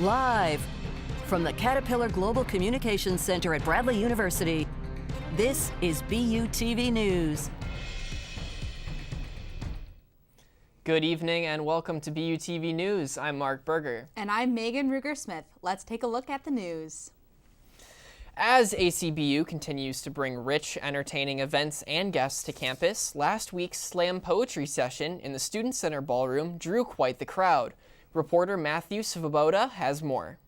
Live from the Caterpillar Global Communications Center at Bradley University, this is BUTV News. Good evening and welcome to BUTV News. I'm Mark Berger. And I'm Megan Ruger-Smith. Let's take a look at the news. As ACBU continues to bring rich, entertaining events and guests to campus, last week's slam poetry session in the Student Center Ballroom drew quite the crowd. Reporter Matthew Svoboda has more.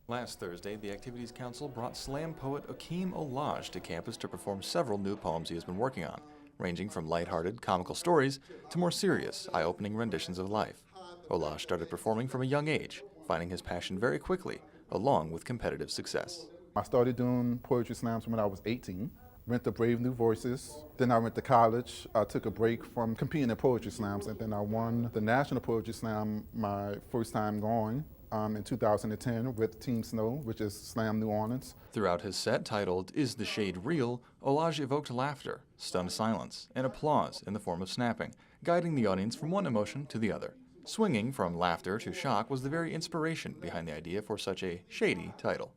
Last Thursday, the Activities Council brought slam poet Akeem Olaj to campus to perform several new poems he has been working on, ranging from lighthearted, comical stories to more serious, eye-opening renditions of life. Olaj started performing from a young age, finding his passion very quickly, along with competitive success. I started doing poetry slams when I was 18. Went to Brave New Voices. Then I went to college. I took a break from competing in poetry slams, and then I won the National Poetry Slam my first time going in 2010 with Team Snow, which is Slam New Orleans. Throughout his set, titled "Is the Shade Real?", Olaj evoked laughter, stunned silence, and applause in the form of snapping, guiding the audience from one emotion to the other. Swinging from laughter to shock was the very inspiration behind the idea for such a shady title.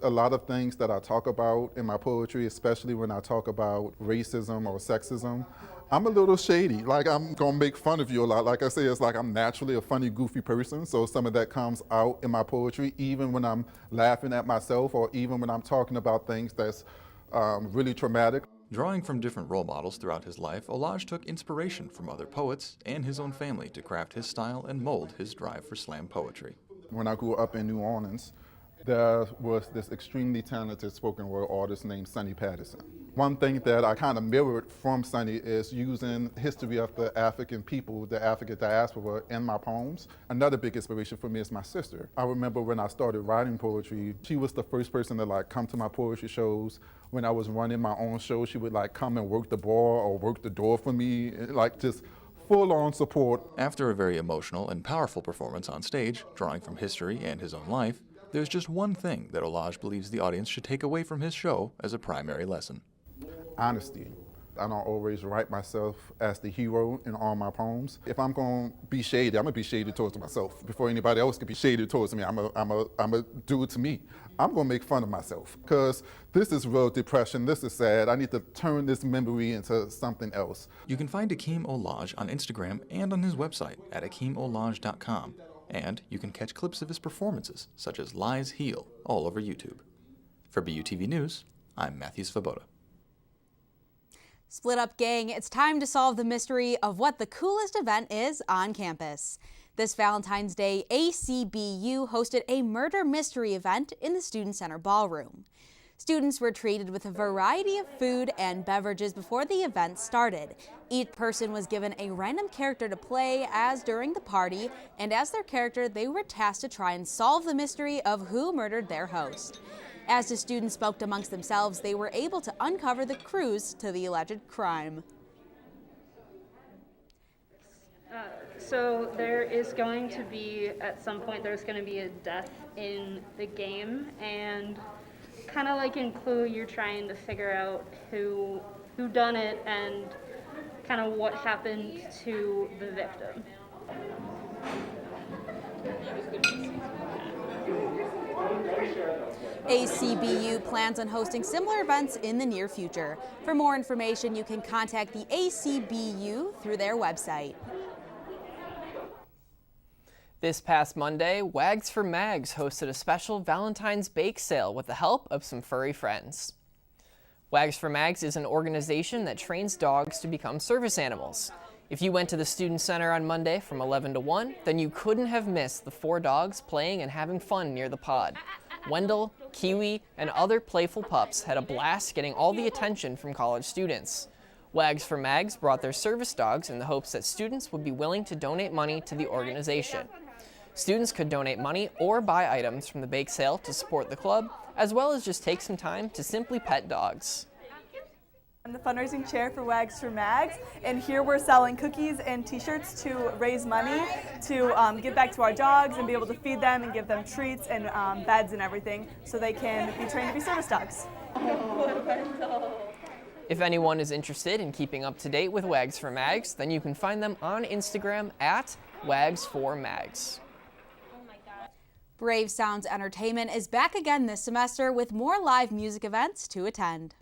A lot of things that I talk about in my poetry, especially when I talk about racism or sexism, I'm a little shady. Like, I'm gonna make fun of you a lot. Like I say, it's like I'm naturally a funny, goofy person, so some of that comes out in my poetry, even when I'm laughing at myself or even when I'm talking about things that's really traumatic. Drawing from different role models throughout his life, Olaj took inspiration from other poets and his own family to craft his style and mold his drive for slam poetry. When I grew up in New Orleans, there was this extremely talented spoken word artist named Sonny Patterson. One thing that I kind of mirrored from Sonny is using history of the African people, the African diaspora, in my poems. Another big inspiration for me is my sister. I remember when I started writing poetry, she was the first person to come to my poetry shows. When I was running my own show, she would come and work the bar or work the door for me, just full-on support. After a very emotional and powerful performance on stage, drawing from history and his own life, there's just one thing that Olaj believes the audience should take away from his show as a primary lesson. Honesty. I don't always write myself as the hero in all my poems. If I'm going to be shady, I'm going to be shady towards myself. Before anybody else can be shady towards me, I'm a do it to me. I'm going to make fun of myself because this is real depression, this is sad. I need to turn this memory into something else. You can find Akeem Olaj on Instagram and on his website at akeemolaj.com. And you can catch clips of his performances, such as Lies Heal, all over YouTube. For BUTV News, I'm Matthew Svoboda. Split up gang, it's time to solve the mystery of what the coolest event is on campus. This Valentine's Day, ACBU hosted a murder mystery event in the Student Center Ballroom. Students were treated with a variety of food and beverages before the event started. Each person was given a random character to play as during the party, and as their character, they were tasked to try and solve the mystery of who murdered their host. As the students spoke amongst themselves, they were able to uncover the clues to the alleged crime. So there is going to be, at some point, there's going to be a death in the game, and kind of like in Clue, you're trying to figure out who done it and kind of what happened to the victim. ACBU plans on hosting similar events in the near future. For more information, you can contact the ACBU through their website. This past Monday, Wags for Mags hosted a special Valentine's bake sale with the help of some furry friends. Wags for Mags is an organization that trains dogs to become service animals. If you went to the Student Center on Monday from 11 to 1, then you couldn't have missed the 4 dogs playing and having fun near the pod. Wendell, Kiwi, and other playful pups had a blast getting all the attention from college students. Wags for Mags brought their service dogs in the hopes that students would be willing to donate money to the organization. Students could donate money or buy items from the bake sale to support the club, as well as just take some time to simply pet dogs. I'm the fundraising chair for Wags for Mags, and here we're selling cookies and t-shirts to raise money to give back to our dogs and be able to feed them and give them treats and beds and everything so they can be trained to be service dogs. If anyone is interested in keeping up to date with Wags for Mags, then you can find them on Instagram at Wags for Mags. Brave Sounds Entertainment is back again this semester with more live music events to attend.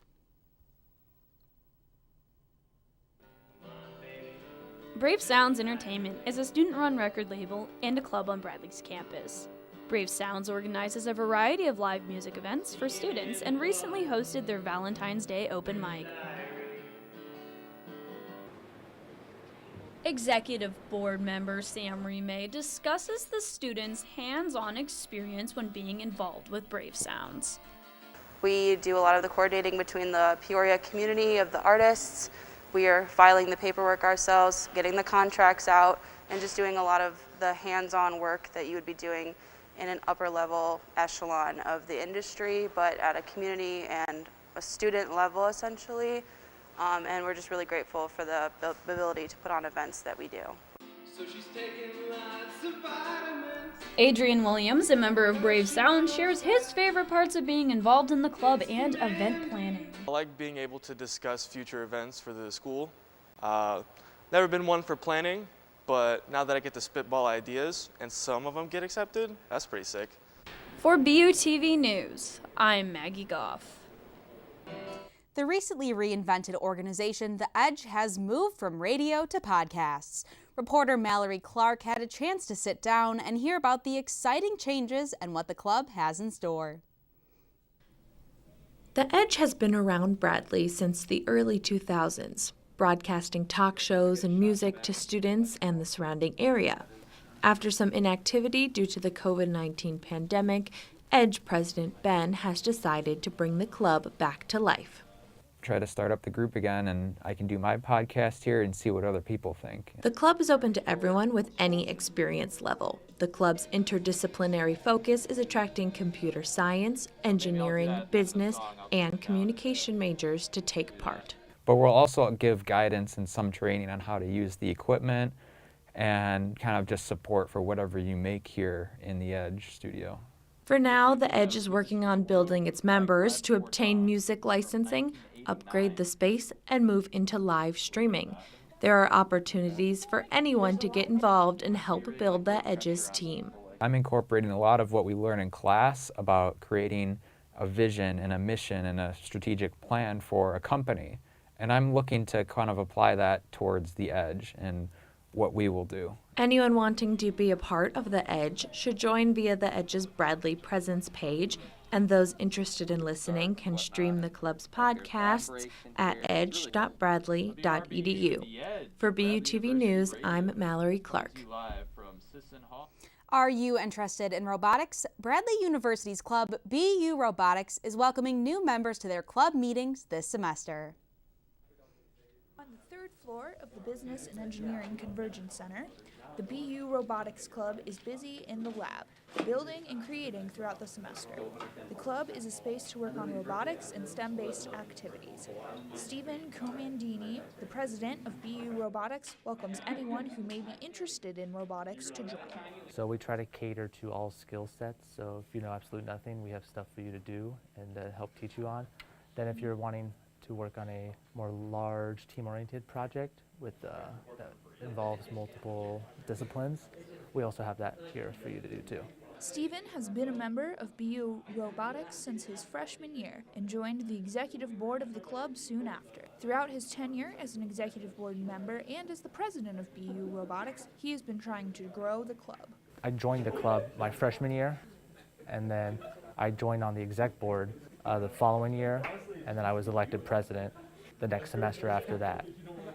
Brave Sounds Entertainment is a student-run record label and a club on Bradley's campus. Brave Sounds organizes a variety of live music events for students and recently hosted their Valentine's Day open mic. Executive Board member Sam Remay discusses the students' hands-on experience when being involved with Brave Sounds. We do a lot of the coordinating between the Peoria community of the artists. We are filing the paperwork ourselves, getting the contracts out, and just doing a lot of the hands-on work that you would be doing in an upper-level echelon of the industry, but at a community and a student level, essentially. And we're just really grateful for the ability to put on events that we do. So she's taking lots of vitamins. Adrian Williams, a member of Brave Sound, shares his favorite parts of being involved in the club and event planning. I like being able to discuss future events for the school. Never been one for planning, but now that I get to spitball ideas and some of them get accepted, that's pretty sick. For BUTV News, I'm Maggie Goff. The recently reinvented organization, The Edge, has moved from radio to podcasts. Reporter Mallory Clark had a chance to sit down and hear about the exciting changes and what the club has in store. The Edge has been around Bradley since the early 2000s, broadcasting talk shows and music to students and the surrounding area. After some inactivity due to the COVID-19 pandemic, Edge President Ben has decided to bring the club back to life. Try to start up the group again, and I can do my podcast here and see what other people think. The club is open to everyone with any experience level. The club's interdisciplinary focus is attracting computer science, engineering, business, and communication majors to take part. But we'll also give guidance and some training on how to use the equipment and kind of just support for whatever you make here in the Edge studio. For now, the Edge is working on building its members to obtain music licensing, upgrade the space, and move into live streaming. There are opportunities for anyone to get involved and help build the Edge's team. I'm incorporating a lot of what we learn in class about creating a vision and a mission and a strategic plan for a company. And I'm looking to kind of apply that towards the Edge and what we will do. Anyone wanting to be a part of the Edge should join via the Edge's Bradley Presence page, and those interested in listening can stream the club's podcasts at edge.bradley.edu. For BUTV News, I'm Mallory Clark. Are you interested in robotics? Bradley University's club, BU Robotics, is welcoming new members to their club meetings this semester. On the third floor of the Business and Engineering Convergence Center, the BU Robotics Club is busy in the lab, building and creating throughout the semester. The club is a space to work on robotics and STEM-based activities. Stephen Comandini, the president of BU Robotics, welcomes anyone who may be interested in robotics to join. So we try to cater to all skill sets, so if you know absolutely nothing, we have stuff for you to do and help teach you on. Then if you're wanting to work on a more large team-oriented project that involves multiple disciplines, we also have that here for you to do too. Stephen has been a member of BU Robotics since his freshman year and joined the executive board of the club soon after. Throughout his tenure as an executive board member and as the president of BU Robotics, he has been trying to grow the club. I joined the club my freshman year, and then I joined on the exec board the following year, and then I was elected president the next semester after that.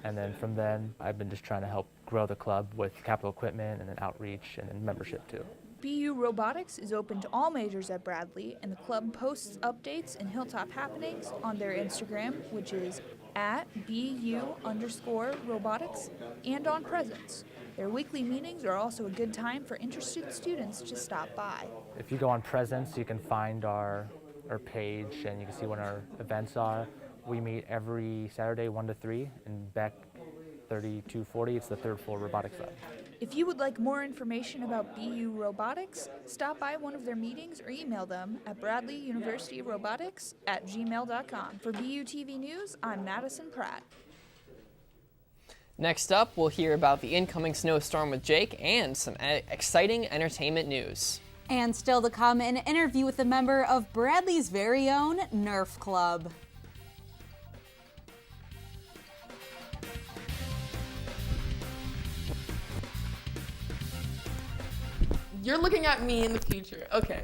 And then from then, I've been just trying to help grow the club with capital equipment and then outreach and then membership too. BU Robotics is open to all majors at Bradley, and the club posts updates and Hilltop happenings on their Instagram, which is at BU_robotics, and on Presence. Their weekly meetings are also a good time for interested students to stop by. If you go on Presence, you can find our page and you can see when our events are. We meet every Saturday 1 to 3 in Beck 3240. It's the third floor robotics lab. If you would like more information about BU Robotics, stop by one of their meetings or email them at bradleyuniversityrobotics@gmail.com. For BUTV News, I'm Madison Pratt. Next up, we'll hear about the incoming snowstorm with Jake and some exciting entertainment news. And still to come, an interview with a member of Bradley's very own Nerf Club. You're looking at me in the future. Okay.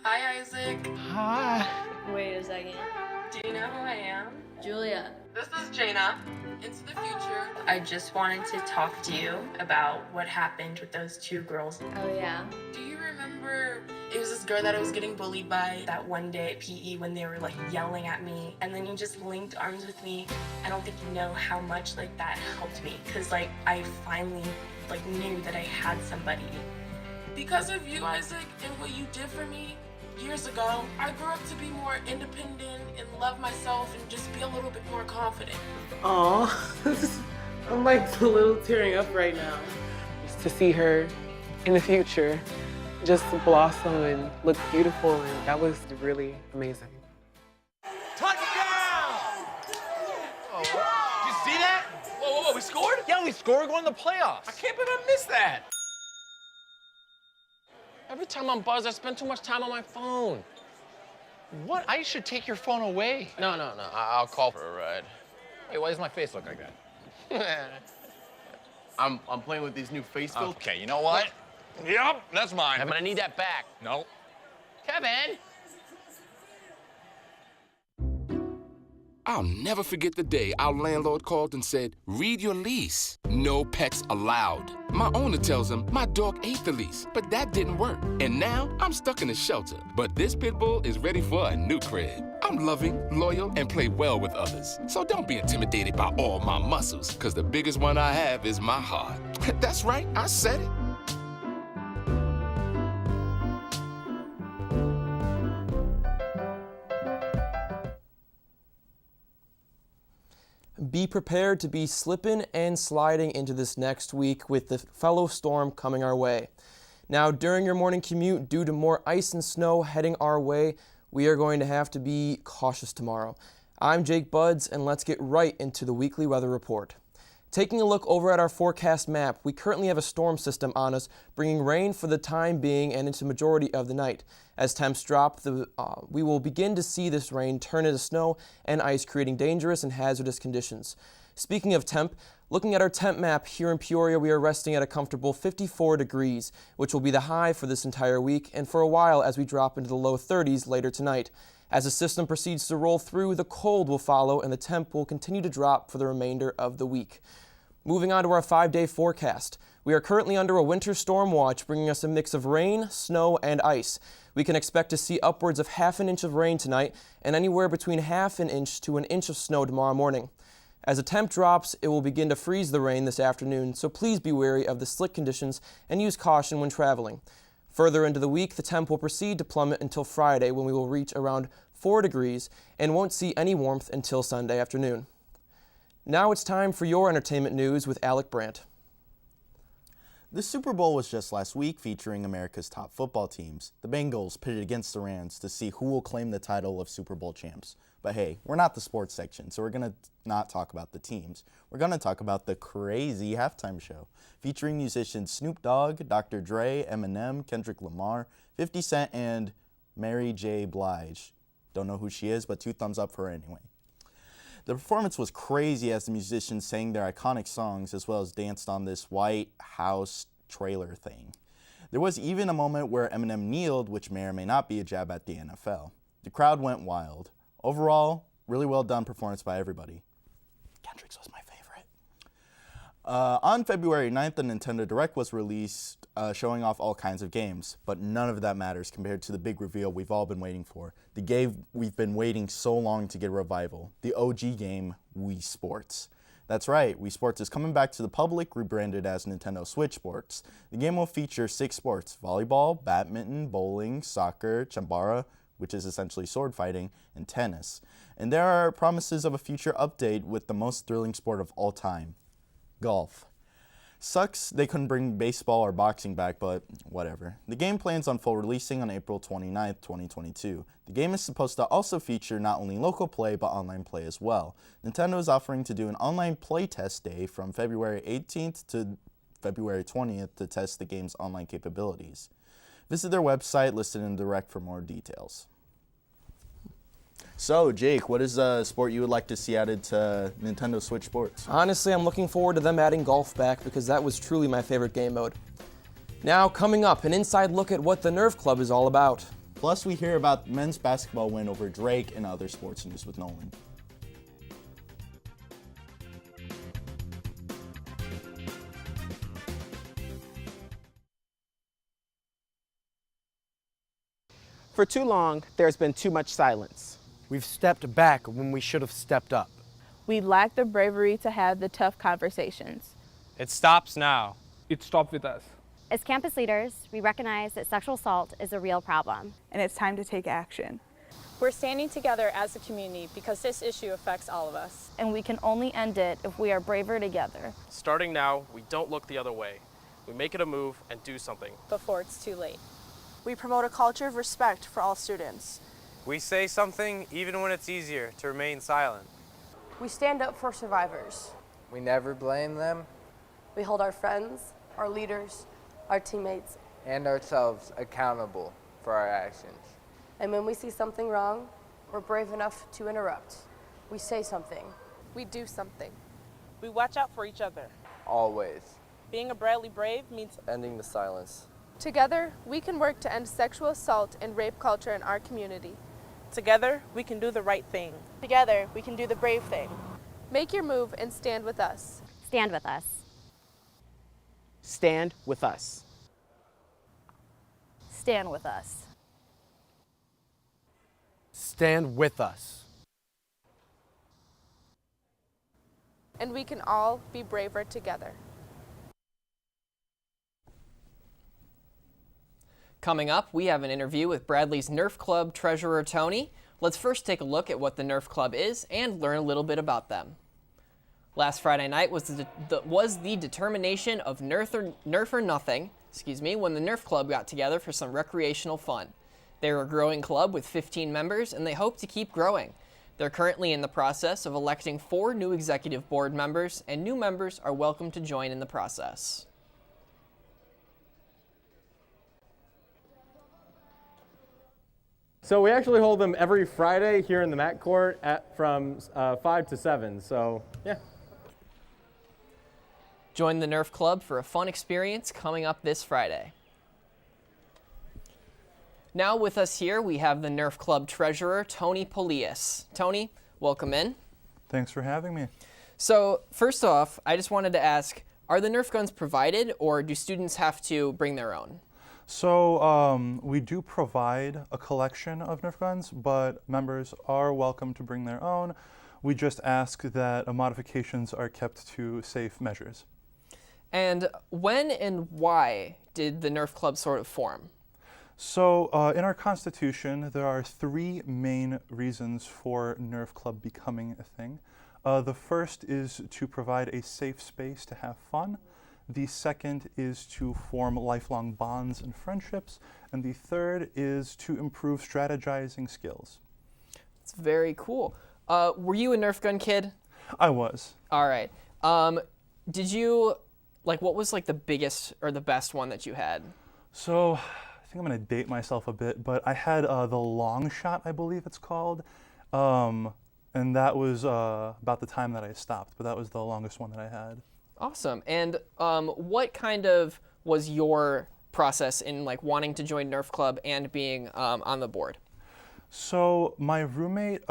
Hi, Isaac. Hi. Wait a second. Do you know who I am? Julia. This is Jaina. Into the future. I just wanted to talk to you about what happened with those two girls. Oh, yeah. Do you remember it was this girl that I was getting bullied by that one day at PE when they were like yelling at me, and then you just linked arms with me? I don't think you know how much like that helped me, because like I finally like knew that I had somebody. Because of you, Isaac, and what you did for me years ago, I grew up to be more independent and love myself and just be a little bit more confident. Aw, I'm like a little tearing up right now. Just to see her in the future just blossom and look beautiful, and that was really amazing. Touchdown! Oh, did you see that? Whoa, we scored? Yeah, we scored going to the playoffs. I can't believe I missed that. Every time I'm buzzed, I spend too much time on my phone. What? I should take your phone away. No, I'll call for a ride. Hey, why does my face look like that? I'm playing with these new face filters. Okay, you know what? Yep, that's mine. But I need that back. No. Kevin! I'll never forget the day our landlord called and said, read your lease. No pets allowed. My owner tells him my dog ate the lease, but that didn't work. And now I'm stuck in a shelter. But this pit bull is ready for a new crib. I'm loving, loyal, and play well with others. So don't be intimidated by all my muscles, because the biggest one I have is my heart. That's right, I said it. Be prepared to be slipping and sliding into this next week with the fellow storm coming our way. Now, during your morning commute, due to more ice and snow heading our way, we are going to have to be cautious tomorrow. I'm Jake Buds, and let's get right into the weekly weather report. Taking a look over at our forecast map, we currently have a storm system on us, bringing rain for the time being and into the majority of the night. As temps drop, we will begin to see this rain turn into snow and ice, creating dangerous and hazardous conditions. Speaking of temp, looking at our temp map here in Peoria, we are resting at a comfortable 54 degrees, which will be the high for this entire week and for a while as we drop into the low 30s later tonight. As the system proceeds to roll through, the cold will follow and the temp will continue to drop for the remainder of the week. Moving on to our 5-day forecast. We are currently under a winter storm watch, bringing us a mix of rain, snow, and ice. We can expect to see upwards of half an inch of rain tonight and anywhere between half an inch to an inch of snow tomorrow morning. As the temp drops, it will begin to freeze the rain this afternoon, so please be wary of the slick conditions and use caution when traveling. Further into the week, the temp will proceed to plummet until Friday, when we will reach around 4 degrees and won't see any warmth until Sunday afternoon. Now it's time for your entertainment news with Alec Brandt. The Super Bowl was just last week, featuring America's top football teams. The Bengals pitted against the Rams to see who will claim the title of Super Bowl champs. But hey, we're not the sports section, so we're going to not talk about the teams. We're going to talk about the crazy halftime show, featuring musicians Snoop Dogg, Dr. Dre, Eminem, Kendrick Lamar, 50 Cent, and Mary J. Blige. Don't know who she is, but 2 thumbs up for her anyway. The performance was crazy as the musicians sang their iconic songs as well as danced on this White House trailer thing. There was even a moment where Eminem kneeled, which may or may not be a jab at the NFL. The crowd went wild. Overall, really well done performance by everybody. Kendrick's was my favorite. On February 9th, the Nintendo Direct was released, showing off all kinds of games, but none of that matters compared to the big reveal we've all been waiting for. The game we've been waiting so long to get a revival, the OG game, Wii Sports. That's right, Wii Sports is coming back to the public, rebranded as Nintendo Switch Sports. The game will feature 6 sports: volleyball, badminton, bowling, soccer, chambara, which is essentially sword fighting, and tennis. And there are promises of a future update with the most thrilling sport of all time, golf. Sucks they couldn't bring baseball or boxing back, but whatever. The game plans on full releasing on April 29th, 2022. The game is supposed to also feature not only local play, but online play as well. Nintendo is offering to do an online playtest day from February 18th to February 20th to test the game's online capabilities. Visit their website listed in the direct for more details. So, Jake, what is a sport you would like to see added to Nintendo Switch Sports? Honestly, I'm looking forward to them adding golf back because that was truly my favorite game mode. Now, coming up, an inside look at what the Nerf Club is all about. Plus, we hear about men's basketball win over Drake and other sports news with Nolan. For too long, there's been too much silence. We've stepped back when we should have stepped up. We lack the bravery to have the tough conversations. It stops now. It stopped with us. As campus leaders, we recognize that sexual assault is a real problem. And it's time to take action. We're standing together as a community because this issue affects all of us. And we can only end it if we are braver together. Starting now, we don't look the other way. We make it a move and do something. Before it's too late. We promote a culture of respect for all students. We say something even when it's easier to remain silent. We stand up for survivors. We never blame them. We hold our friends, our leaders, our teammates, and ourselves accountable for our actions. And when we see something wrong, we're brave enough to interrupt. We say something. We do something. We watch out for each other. Always. Being a Bradley Brave means ending the silence. Together, we can work to end sexual assault and rape culture in our community. Together, we can do the right thing. Together, we can do the brave thing. Make your move and stand with us. Stand with us. Stand with us. Stand with us. Stand with us. And we can all be braver together. Coming up, we have an interview with Bradley's Nerf Club treasurer, Tony. Let's first take a look at what the Nerf Club is and learn a little bit about them. Last Friday night was the determination of Nerf or nothing, when the Nerf Club got together for some recreational fun. They're a growing club with 15 members, and they hope to keep growing. They're currently in the process of electing 4 new executive board members, and new members are welcome to join in the process. So we actually hold them every Friday here in the Mac Court from 5 to 7, so yeah. Join the Nerf Club for a fun experience coming up this Friday. Now with us here, we have the Nerf Club treasurer, Tony Polias. Tony, welcome in. Thanks for having me. So first off, I just wanted to ask, are the Nerf guns provided, or do students have to bring their own? So we do provide a collection of Nerf guns, but members are welcome to bring their own. We just ask that modifications are kept to safe measures. And when and why did the Nerf Club sort of form? So in our Constitution, there are 3 main reasons for Nerf Club becoming a thing. The first is to provide a safe space to have fun. The second is to form lifelong bonds and friendships. And the third is to improve strategizing skills. It's very cool. Were you a Nerf gun kid? I was. All right. Did you, what was the biggest or the best one that you had? So I think I'm going to date myself a bit, but I had the long shot, I believe it's called. And that was about the time that I stopped, but that was the longest one that I had. Awesome. And what kind of was your process in wanting to join Nerf Club and being on the board? So my roommate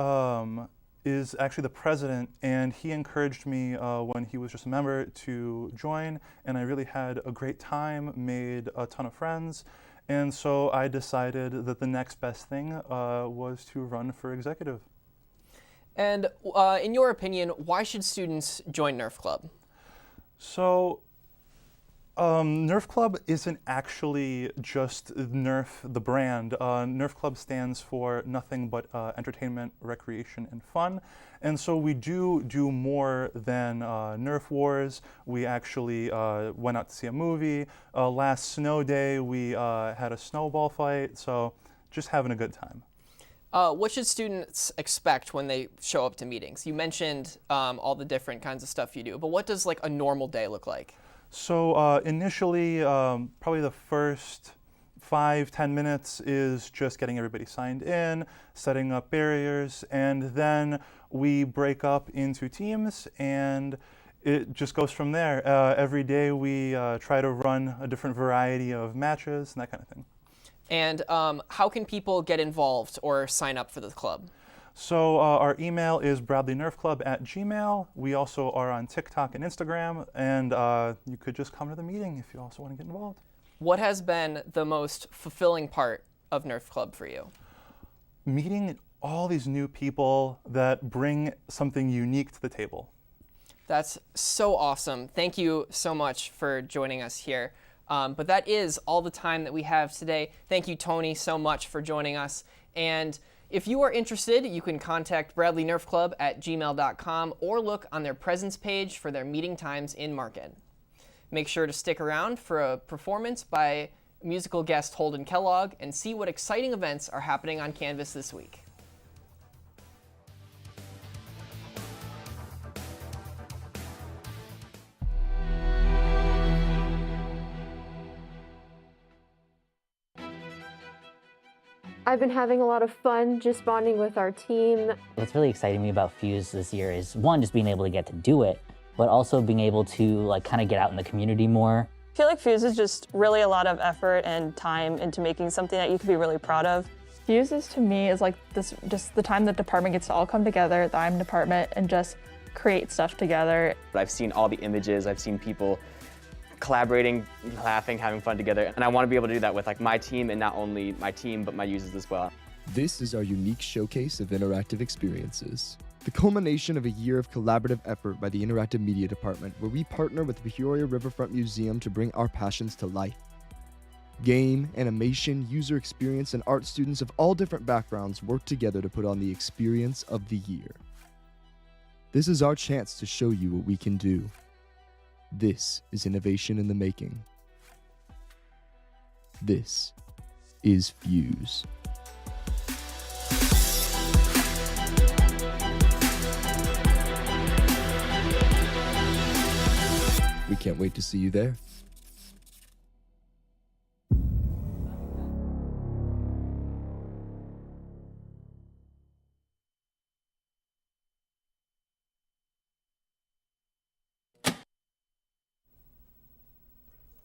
is actually the president, and he encouraged me when he was just a member to join, and I really had a great time, made a ton of friends, and so I decided that the next best thing was to run for executive. And in your opinion, why should students join Nerf Club? So Nerf Club isn't actually just Nerf the brand. Nerf Club stands for nothing but entertainment, recreation, and fun. And so we do more than Nerf Wars. We actually went out to see a movie. Last snow day, we had a snowball fight. So just having a good time. What should students expect when they show up to meetings? You mentioned all the different kinds of stuff you do, but what does like a normal day look like? So initially, probably the first 5-10 minutes is just getting everybody signed in, setting up barriers, and then we break up into teams, and it just goes from there. Every day we try to run a different variety of matches and that kind of thing. And how can people get involved or sign up for the club? So our email is bradleynerfclub@gmail. We also are on TikTok and Instagram, and you could just come to the meeting if you also want to get involved. What has been the most fulfilling part of Nerf Club for you? Meeting all these new people that bring something unique to the table. That's so awesome. Thank you so much for joining us here. But that is all the time that we have today. Thank you, Tony, so much for joining us. And if you are interested, you can contact bradleynerfclub@gmail.com or look on their presence page for their meeting times in Market. Make sure to stick around for a performance by musical guest Holden Kellogg and see what exciting events are happening on campus this week. I've been having a lot of fun just bonding with our team. What's really exciting me about Fuse this year is one, just being able to get to do it, but also being able to kind of get out in the community more. I feel like Fuse is just really a lot of effort and time into making something that you could be really proud of. Fuses to me is like this, just the time the department gets to all come together, the IM department, and just create stuff together. I've seen all the images, I've seen people collaborating, laughing, having fun together. And I want to be able to do that with my team, and not only my team, but my users as well. This is our unique showcase of interactive experiences. The culmination of a year of collaborative effort by the Interactive Media Department, where we partner with the Peoria Riverfront Museum to bring our passions to life. Game, animation, user experience, and art students of all different backgrounds work together to put on the experience of the year. This is our chance to show you what we can do. This is innovation in the making. This is Fuse. We can't wait to see you there.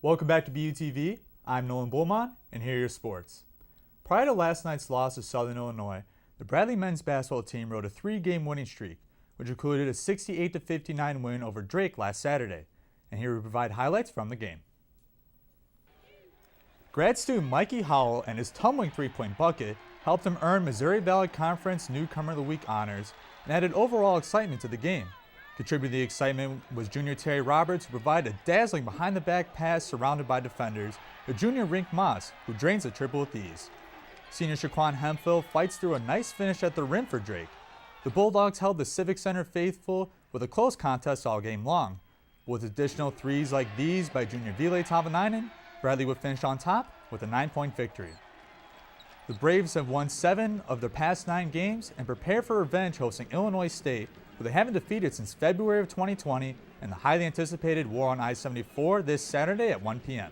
Welcome back to BUTV. I'm Nolan Bullmont, and here are your sports. Prior to last night's loss to Southern Illinois, the Bradley men's basketball team rode a 3-game winning streak, which included a 68-59 win over Drake last Saturday. And here we provide highlights from the game. Grad student Mikey Howell and his tumbling three-point bucket helped him earn Missouri Valley Conference Newcomer of the Week honors and added overall excitement to the game. Contributing to the excitement was junior Terry Roberts, who provided a dazzling behind-the-back pass surrounded by defenders, or junior Rink Moss, who drains the triple with ease. Senior Shaquan Hemphill fights through a nice finish at the rim for Drake. The Bulldogs held the Civic Center faithful with a close contest all game long. With additional threes like these by junior Ville Tavanainen, Bradley would finish on top with a 9-point victory. The Braves have won 7 of their past 9 games and prepare for revenge hosting Illinois State, who they haven't defeated since February of 2020 in the highly anticipated War on I-74 this Saturday at 1 p.m.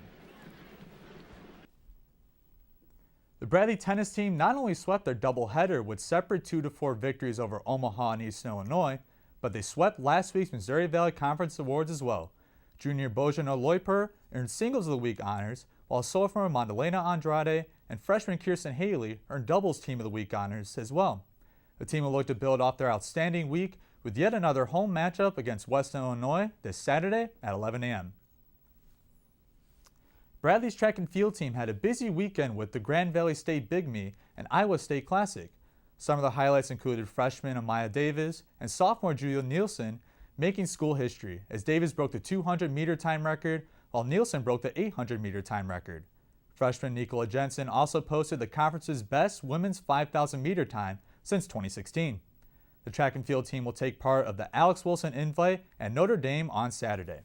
The Bradley tennis team not only swept their doubleheader with separate 2-4 victories over Omaha and Eastern Illinois, but they swept last week's Missouri Valley Conference awards as well. Junior Bojana Loiper earned Singles of the Week honors, while sophomore Madalena Andrade and freshman Kirsten Haley earned Doubles Team of the Week honors as well. The team will look to build off their outstanding week with yet another home matchup against Western Illinois this Saturday at 11 a.m. Bradley's track and field team had a busy weekend with the Grand Valley State Big Me and Iowa State Classic. Some of the highlights included freshman Amaya Davis and sophomore Julia Nielsen making school history, as Davis broke the 200-meter time record, while Nielsen broke the 800-meter time record. Freshman Nicola Jensen also posted the conference's best women's 5,000-meter time since 2016. The track and field team will take part of the Alex Wilson Invite at Notre Dame on Saturday.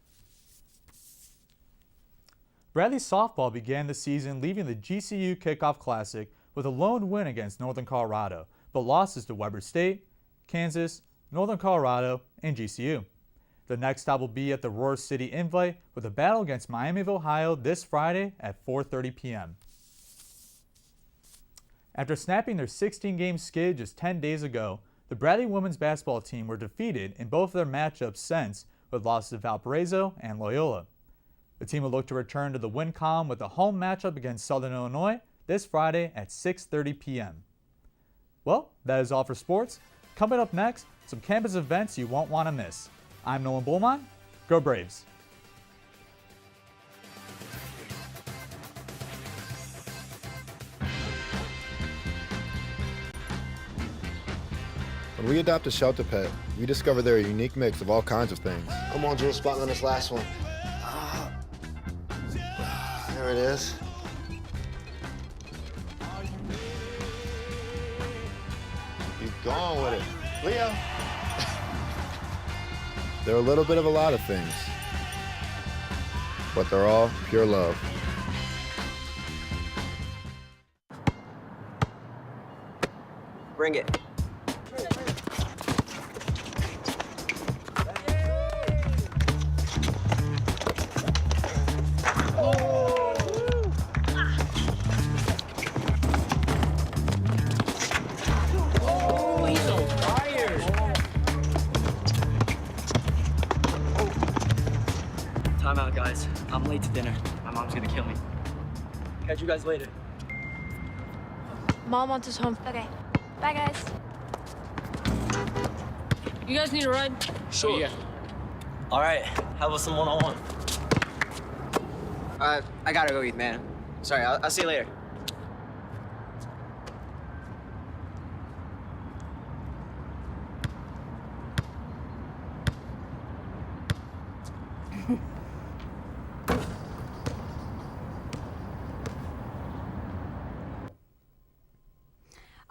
Bradley softball began the season leaving the GCU Kickoff Classic with a lone win against Northern Colorado, but losses to Weber State, Kansas, Northern Colorado, and GCU. The next stop will be at the Roar City Invite with a battle against Miami of Ohio this Friday at 4:30 p.m. After snapping their 16-game skid just 10 days ago, the Bradley women's basketball team were defeated in both of their matchups since, with losses to Valparaiso and Loyola. The team will look to return to the win column with a home matchup against Southern Illinois this Friday at 6:30 p.m. Well, that is all for sports. Coming up next, some campus events you won't want to miss. I'm Nolan Bullman. Go Braves! When we adopt a shelter pet, we discover they're a unique mix of all kinds of things. Come on, Jules, spot on this last one. There it is. Keep going with it. Leo. They're a little bit of a lot of things, but they're all pure love. Bring it. Time out, guys. I'm late to dinner. My mom's gonna kill me. Catch you guys later. Mom wants us home. Okay. Bye, guys. You guys need a ride? Sure. Yeah. All right. How about some one-on-one? I gotta go eat, man. Sorry, I'll see you later.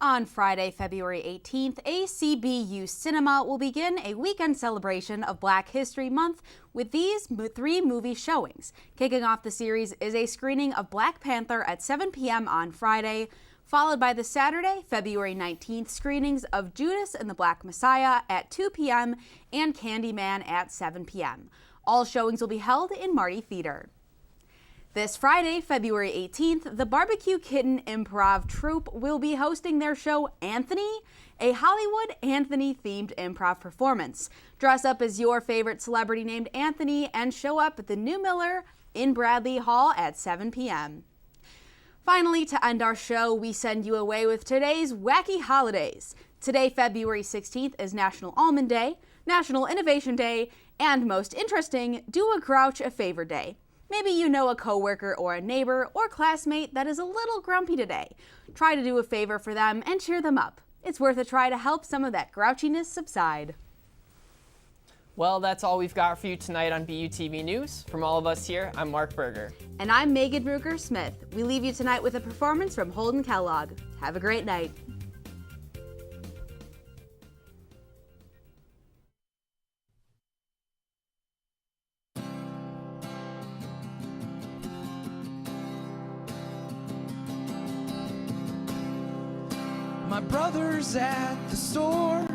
On Friday, February 18th, ACBU Cinema will begin a weekend celebration of Black History Month with these 3 movie showings. Kicking off the series is a screening of Black Panther at 7 p.m. on Friday, followed by the Saturday, February 19th screenings of Judas and the Black Messiah at 2 p.m. and Candyman at 7 p.m. All showings will be held in Marty Theater. This Friday, February 18th, the Barbecue Kitten Improv Troupe will be hosting their show Anthony, a Hollywood Anthony-themed improv performance. Dress up as your favorite celebrity named Anthony and show up at the New Miller in Bradley Hall at 7 p.m. Finally, to end our show, we send you away with today's wacky holidays. Today, February 16th, is National Almond Day, National Innovation Day, and most interesting, Do a Grouch a Favor Day. Maybe you know a coworker or a neighbor or classmate that is a little grumpy today. Try to do a favor for them and cheer them up. It's worth a try to help some of that grouchiness subside. Well, that's all we've got for you tonight on BUTV News. From all of us here, I'm Mark Berger. And I'm Megan Ruger-Smith. We leave you tonight with a performance from Holden Kellogg. Have a great night. My brother's at the store,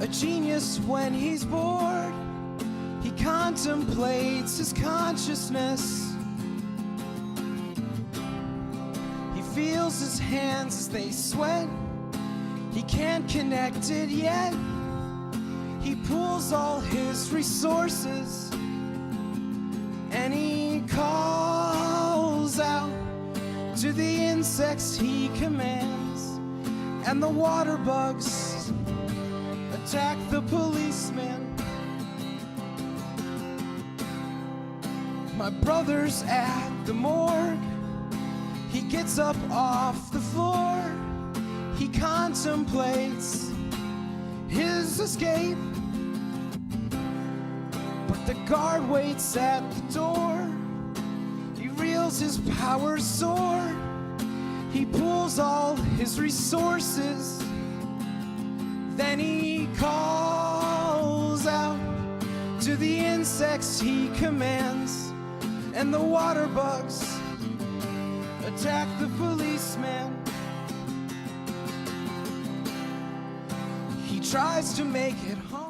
a genius when he's bored. He contemplates his consciousness. He feels his hands as they sweat. He can't connect it yet. He pools all his resources and he calls out to the insects he commands. And the water bugs attack the policeman. My brother's at the morgue. He gets up off the floor. He contemplates his escape. But the guard waits at the door. feels his power soar. He pulls all his resources. Then he calls out to the insects he commands, and the water bugs attack the policeman. He tries to make it home.